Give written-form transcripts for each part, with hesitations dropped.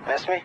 Miss me?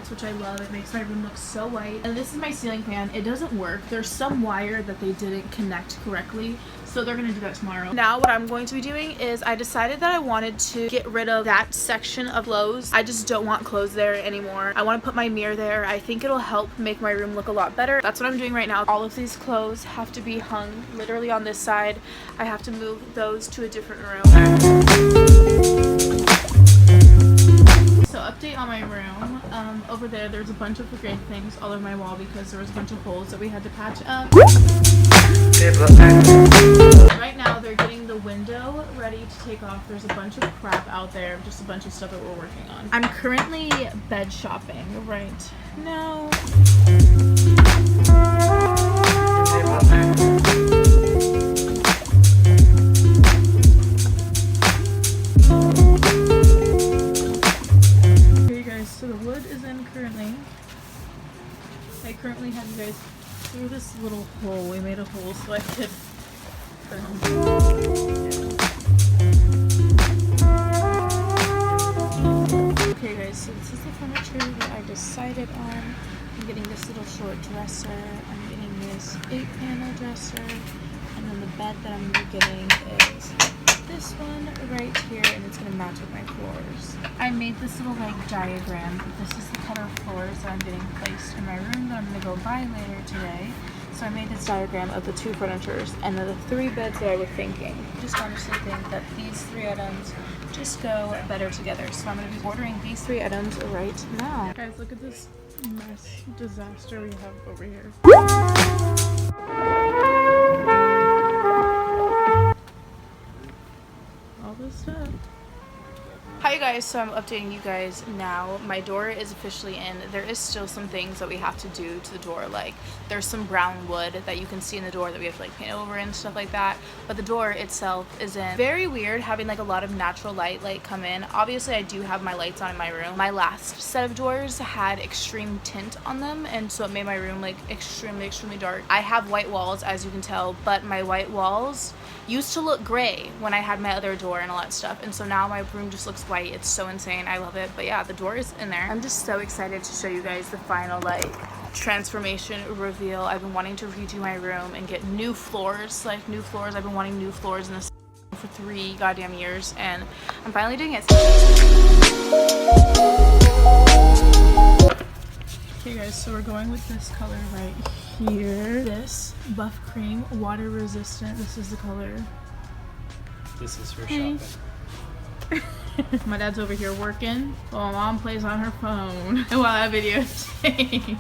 Which I love. It makes my room look so white. And this is my ceiling fan. It doesn't work. There's some wire that they didn't connect correctly, so they're gonna do that tomorrow. Now what I'm going to be doing is I decided that I wanted to get rid of that section of clothes. I just don't want clothes there anymore. I want to put my mirror there. I think it'll help make my room look a lot better. That's what I'm doing right now. All of these clothes have to be hung literally on this side. I have to move those to a different room. So update on my room. Over there's a bunch of gray things all over my wall because there was a bunch of holes that we had to patch up. Right now they're getting the window ready to take off. There's a bunch of crap out there, just a bunch of stuff that we're working on. I'm currently bed shopping right now. So the wood is in currently. I currently have you guys through this little hole. We made a hole so I could film. Okay guys, so this is the furniture that I decided on. I'm getting this little short dresser. I'm getting this 8-panel dresser. And then the bed that I'm going to be getting is this one right here, and it's going to match with my floors. I made this little like diagram. This is the color of floors that I'm getting placed in my room that I'm going to go buy later today. So I made this diagram of the 2 furnitures and then the 3 beds that I was thinking. I just honestly think that these 3 items just go better together. So I'm going to be ordering these 3 items right now. Guys, look at this mess, disaster we have over here. All this stuff. Hi guys, so I'm updating you guys now. My door is officially in. There is still some things that we have to do to the door, like there's some brown wood that you can see in the door that we have to like paint over and stuff like that, but the door itself is in. Very weird having like a lot of natural light come in. Obviously I do have my lights on in my room. My last set of doors had extreme tint on them, and so it made my room like extremely dark. I have white walls, as you can tell, but my white walls used to look gray when I had my other door and all that stuff, and so now my room just looks white. It's so insane. I love it. But yeah, the door is in there. I'm just so excited to show you guys the final like transformation reveal. I've been wanting to redo my room and get new floors, like new floors. I've been wanting new floors in this for 3 goddamn years, and I'm finally doing it. Okay guys, so we're going with this color right here. This buff cream, water resistant. This is the color. This is for shopping. My dad's over here working while my mom plays on her phone and while I videotape.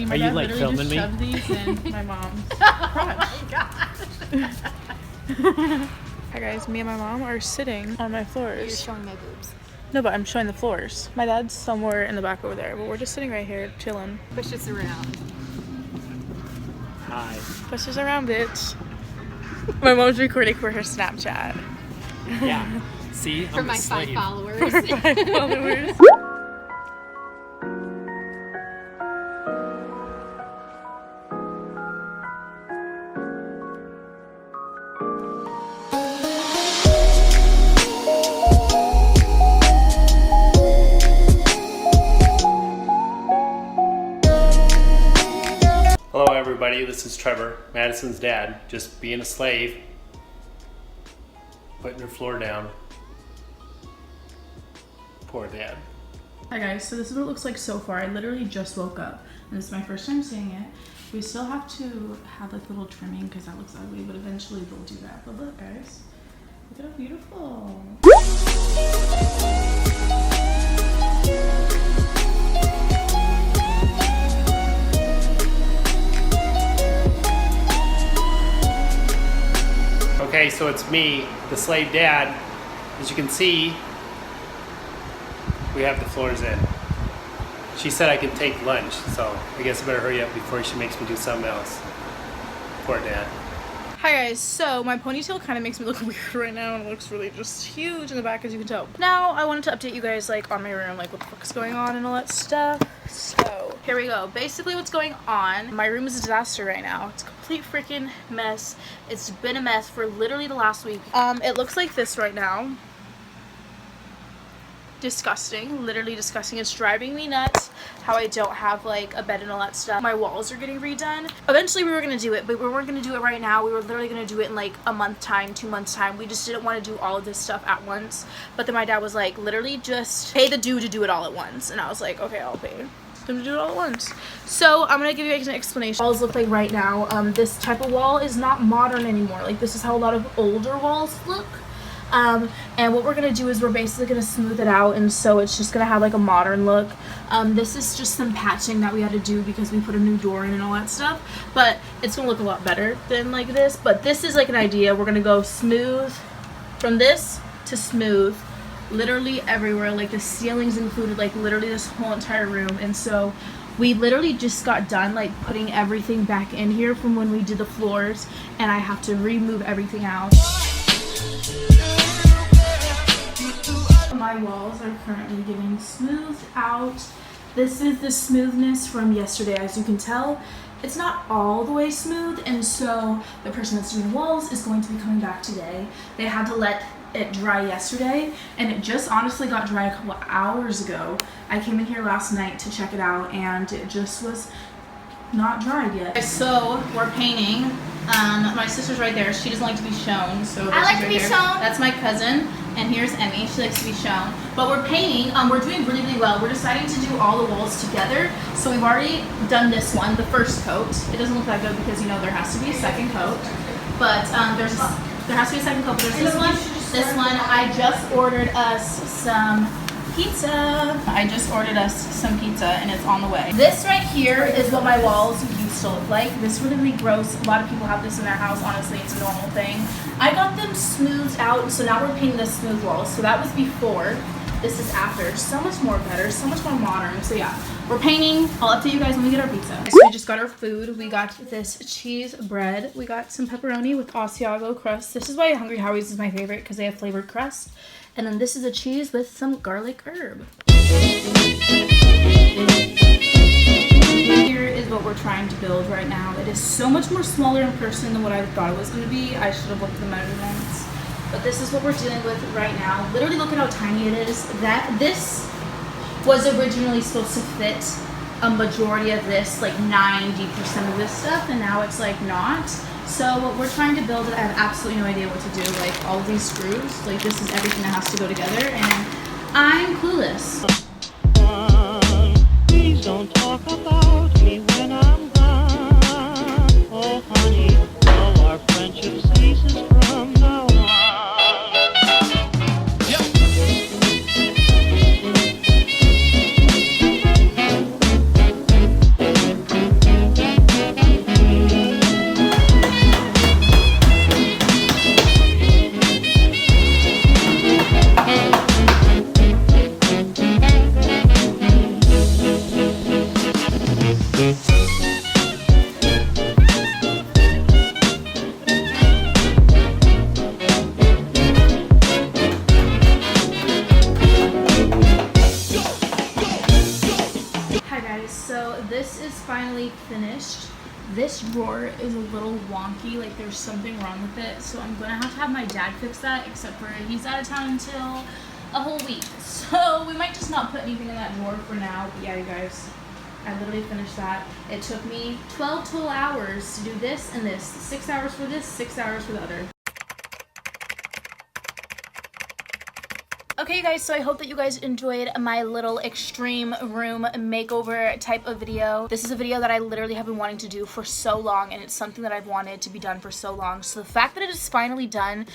Are you like filming me? Shoved these in my mom's crotch. Oh gosh. Hi guys, me and my mom are sitting on my floors. You're showing my boobs. No, but I'm showing the floors. My dad's somewhere in the back over there, but we're just sitting right here chilling. Push us around. Hi. Push us around, bitch. My mom's recording for her Snapchat. Yeah. See? For I'm my a 5 slave. followers. For my followers. Hello everybody, this is Trevor, Madison's dad, just being a slave, putting her floor down. Poor dad. Hi guys, so this is what it looks like so far. I literally just woke up and this is my first time seeing it. We still have to have like little trimming because that looks ugly, but eventually they'll do that. But look guys, look at how beautiful. Okay, so it's me, the slave dad. As you can see, we have the floors in. she said I can take lunch, so I guess I better hurry up before she makes me do something else. Poor Dad. Hi guys, so my ponytail kind of makes me look weird right now, and it looks really just huge in the back, as you can tell. Now I wanted to update you guys like on my room, like what the fuck's going on and all that stuff. So here we go. Basically what's going on, my room is a disaster right now. It's a complete freaking mess. It's been a mess for literally the last week. It looks like this right now. Disgusting, literally disgusting. It's driving me nuts how I don't have like a bed and all that stuff. My walls are getting redone. Eventually we were gonna do it, but we weren't gonna do it right now. We were literally gonna do it in like a month time, 2 months time. We just didn't want to do all of this stuff at once. But then my dad was like, literally just pay the dude to do it all at once. And I was like, okay, I'll pay him to do it all at once. So I'm gonna give you guys an explanation. Walls look like right now. This type of wall is not modern anymore. Like this is how a lot of older walls look. And what we're gonna do is we're basically gonna smooth it out, and so it's just gonna have like a modern look. This is just some patching that we had to do because we put a new door in and all that stuff, but it's gonna look a lot better than like this. But this is like an idea. We're gonna go smooth from this to smooth literally everywhere, like the ceilings included, like literally this whole entire room. And so we literally just got done like putting everything back in here from when we did the floors, and I have to remove everything out. My walls are currently getting smoothed out. This is the smoothness from yesterday. As you can tell, it's not all the way smooth, and so the person that's doing the walls is going to be coming back today. They had to let it dry yesterday, and it just honestly got dry a couple hours ago. I came in here last night to check it out, and it just was not dried yet. So we're painting. My sister's right there. She doesn't like to be shown, so I like to be shown. That's my cousin, and here's Emmy. She likes to be shown. But we're painting. We're doing really, really well. We're deciding to do all the walls together. So we've already done this one, the first coat. It doesn't look that good because you know there has to be a second coat. But there has to be a second coat. But there's this one. This one. I just ordered us some pizza. I just ordered us some pizza, and it's on the way. This right here is what my walls used to look like. This really, really gross. A lot of people have this in their house. Honestly, it's a normal thing. I got them smoothed out, so now we're painting the smooth walls. So that was before. This is after. So much more better, so much more modern. So yeah, we're painting. I'll update you guys when we get our pizza. So we just got our food. We got this cheese bread. We got some pepperoni with Asiago crust. This is why Hungry Howie's is my favorite, because they have flavored crust. And then this is a cheese with some garlic herb. Here is what we're trying to build right now. It is so much more smaller in person than what I thought it was going to be. I should have looked at the measurements. But this is what we're dealing with right now. Literally look at how tiny it is. This was originally supposed to fit a majority of this, like 90% of this stuff, and now it's like not. So what we're trying to build, I have absolutely no idea what to do. Like all of these screws, like this is everything that has to go together, and I'm clueless. Please don't talk about me when I'm gone. Oh honey, all our friendship ceases from now on. Finally finished. This drawer is a little wonky, like there's something wrong with it, so I'm gonna have to have my dad fix that, except for he's out of town until a whole week, so we might just not put anything in that drawer for now. But yeah, you guys, I literally finished that. It took me 12 total hours to do this and this. 6 hours for this, 6 hours for the other. Okay, you guys, so I hope that you guys enjoyed my little extreme room makeover type of video. This is a video that I literally have been wanting to do for so long, and it's something that I've wanted to be done for so long. So the fact that it is finally done,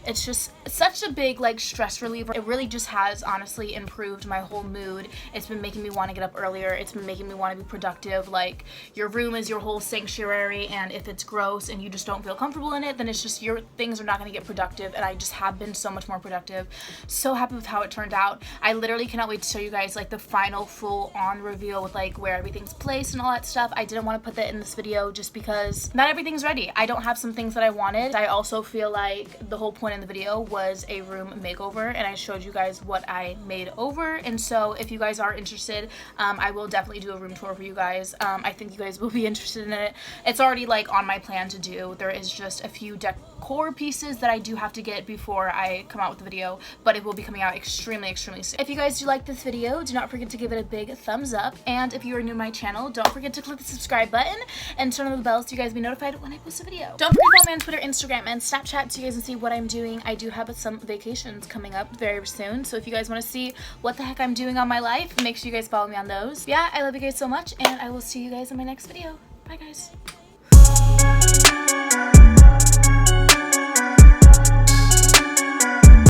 it's just such a big like stress reliever. It really just has honestly improved my whole mood. It's been making me want to get up earlier. It's been making me want to be productive. Like, your room is your whole sanctuary, and if it's gross and you just don't feel comfortable in it, then it's just your things are not going to get productive. And I just have been so much more productive. So happy with with how it turned out. I literally cannot wait to show you guys like the final full on reveal with like where everything's placed and all that stuff. I didn't want to put that in this video just because not everything's ready. I don't have some things that I wanted. I also feel like the whole point in the video was a room makeover, and I showed you guys what I made over. And so if you guys are interested, I will definitely do a room tour for you guys. I think you guys will be interested in it. It's already like on my plan to do. There is just a few decor pieces that I do have to get before I come out with the video, but it will be coming out extremely soon. If you guys do like this video, do not forget to give it a big thumbs up, and if you are new to my channel, don't forget to click the subscribe button and turn on the bells so you guys be notified when I post a video. Don't forget to follow me on Twitter, Instagram, and Snapchat so you guys can see what I'm doing. I do have some vacations coming up very soon, so if you guys want to see what the heck I'm doing on my life, make sure you guys follow me on those. Yeah, I love you guys so much, and I will see you guys in my next video. Bye guys.